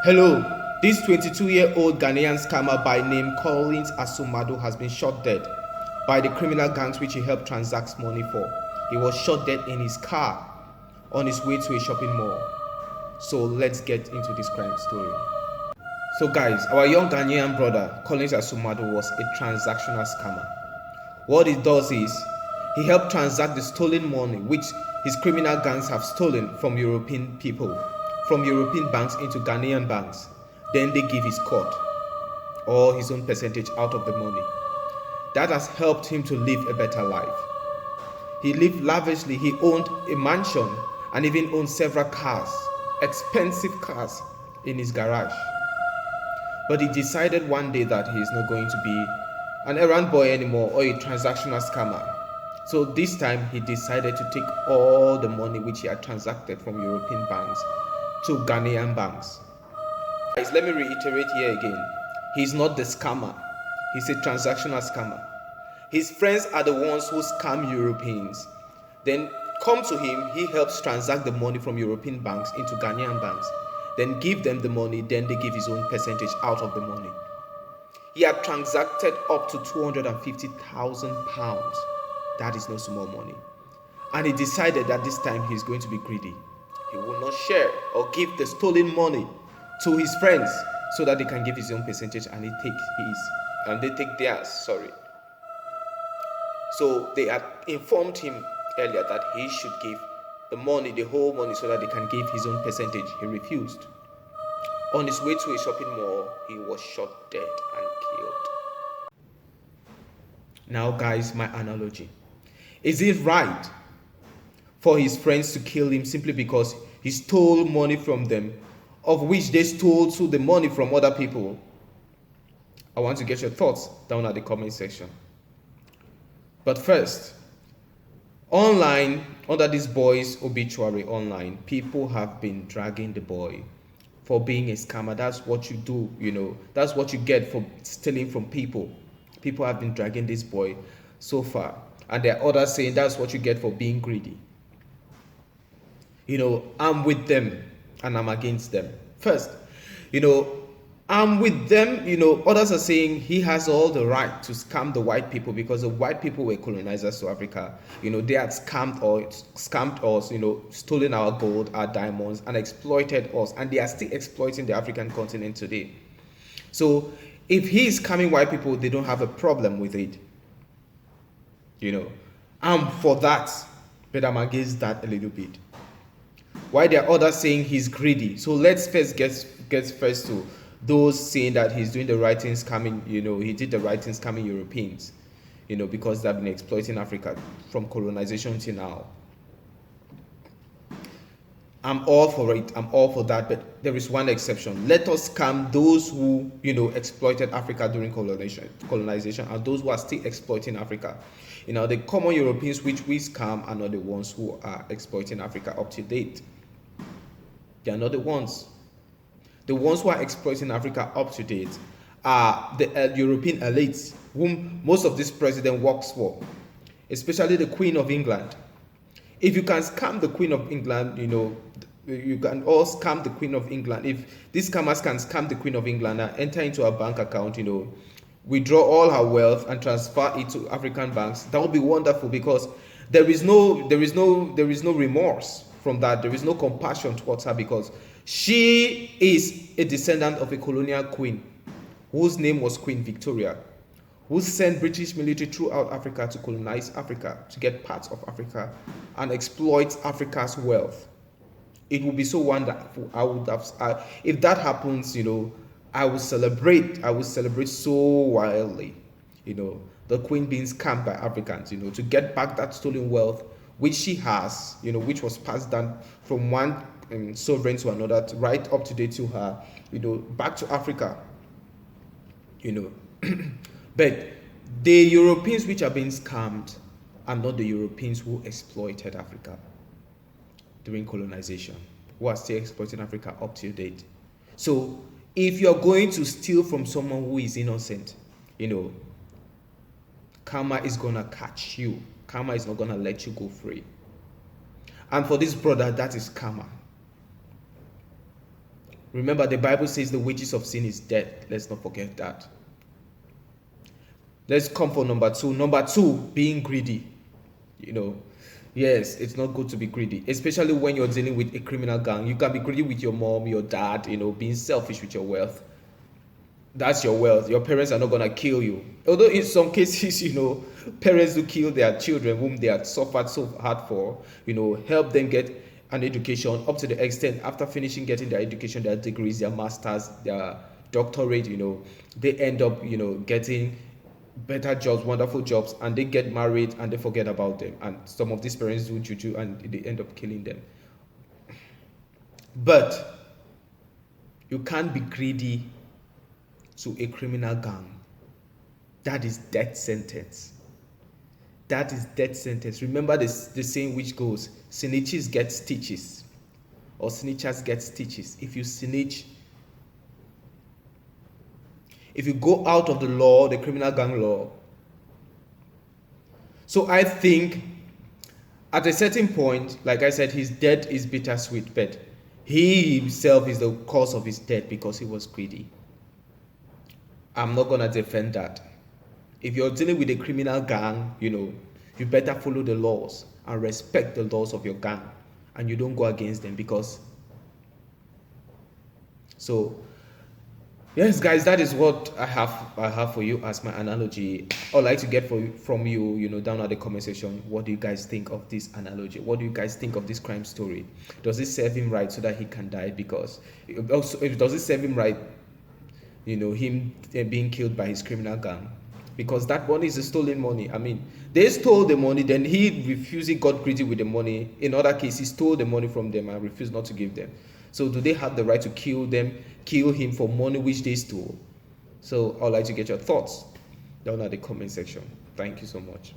Hello, this 22-year-old Ghanaian scammer by name Collins Asomado has been shot dead by the criminal gangs which he helped transact money for. He was shot dead in his car on his way to a shopping mall. So let's get into this crime story. So guys, our young Ghanaian brother Collins Asomado was a transactional scammer. What he does is he helped transact the stolen money which his criminal gangs have stolen from European people, from European banks into Ghanaian banks. Then they give his cut or his own percentage out of the money. That has helped him to live a better life. He lived lavishly. He owned a mansion and even owned several cars, expensive cars in his garage. But he decided one day that he is not going to be an errand boy anymore or a transactional scammer. So this time he decided to take all the money which he had transacted from European banks to Ghanaian banks. Guys, let me reiterate here again. He's not the scammer. He's a transactional scammer. His friends are the ones who scam Europeans. Then come to him, he helps transact the money from European banks into Ghanaian banks. Then give them the money, then they give his own percentage out of the money. He had transacted up to £250,000. That is no small money. And he decided that this time he's going to be greedy. He will not share or give the stolen money to his friends so that they can give his own percentage and they take theirs. So they had informed him earlier that he should give the money, the whole money, so that they can give his own percentage. He refused. On his way to a shopping mall, he was shot dead and killed. Now guys, my analogy. Is it right for his friends to kill him simply because he stole money from them, of which they stole to the money from other people? I want to get your thoughts down at the comment section. But first, online, under this boy's obituary online, people have been dragging the boy for being a scammer. That's what you do, That's what you get for stealing from people. People have been dragging this boy so far. And there are others saying that's what you get for being greedy. I'm with them and I'm against them. First, I'm with them. Others are saying he has all the right to scam the white people because the white people were colonizers to Africa. They had scammed us, stolen our gold, our diamonds, and exploited us. And they are still exploiting the African continent today. So if he is scamming white people, they don't have a problem with it. I'm for that, but I'm against that a little bit. Why there are others saying he's greedy? So let's first get first to those saying that he's doing the right things scamming, he did the right things scamming Europeans, because they've been exploiting Africa from colonization till now. I'm all for it. I'm all for that, but there is one exception. Let us scam those who, exploited Africa during colonization, and those who are still exploiting Africa. The common Europeans which we scam are not the ones who are exploiting Africa up to date. They are not the ones. The ones who are exploiting Africa up to date are the European elites, whom most of this president works for, especially the Queen of England. If you can scam the Queen of England, you can all scam the Queen of England. If these scammers can scam the Queen of England and enter into a bank account, withdraw all her wealth and transfer it to African banks, that would be wonderful because there is no remorse from that. There is no compassion towards her because she is a descendant of a colonial queen whose name was Queen Victoria, who sent British military throughout Africa to colonize Africa, to get parts of Africa and exploit Africa's wealth. It would be so wonderful. If that happens, I will celebrate. I will celebrate so wildly. The Queen being scammed by Africans, to get back that stolen wealth which she has, which was passed down from one sovereign to another, right up to date to her, back to Africa. But the Europeans which are being scammed are not the Europeans who exploited Africa during colonization, who are still exploiting Africa up to date. So if you're going to steal from someone who is innocent, karma is gonna catch you. Karma is not gonna let you go free. And for this brother, that is karma. Remember, the Bible says the wages of sin is death. Let's not forget that. Let's come for number two. Number two, being greedy. Yes, it's not good to be greedy, especially when you're dealing with a criminal gang. You can be greedy with your mom, your dad, being selfish with your wealth. That's your wealth. Your parents are not going to kill you. Although in some cases, parents do kill their children whom they had suffered so hard for, help them get an education up to the extent after finishing getting their education, their degrees, their masters, their doctorate, they end up, getting better jobs, wonderful jobs, and they get married and they forget about them. And some of these parents do juju and they end up killing them. But you can't be greedy to a criminal gang. That is death sentence. That is death sentence. Remember the saying which goes, snitches get stitches, or snitchers get stitches. If you snitch, if you go out of the law, the criminal gang law. So I think at a certain point, like I said, his death is bittersweet, but he himself is the cause of his death because he was greedy. I'm not going to defend that. If you're dealing with a criminal gang, you better follow the laws and respect the laws of your gang, and you don't go against them because. So, yes, guys, that is what I have for you as my analogy. I'd like to get from you, down at the comment section. What do you guys think of this analogy? What do you guys think of this crime story? Does it serve him right so that he can die? Because does it serve him right? Him being killed by his criminal gang, because that money is stolen money. I mean, they stole the money, then he refused, he got greedy with the money. In other cases, he stole the money from them and refused not to give them. So do they have the right to kill him for money which they stole? So I'd like to get your thoughts down at the comment section. Thank you so much.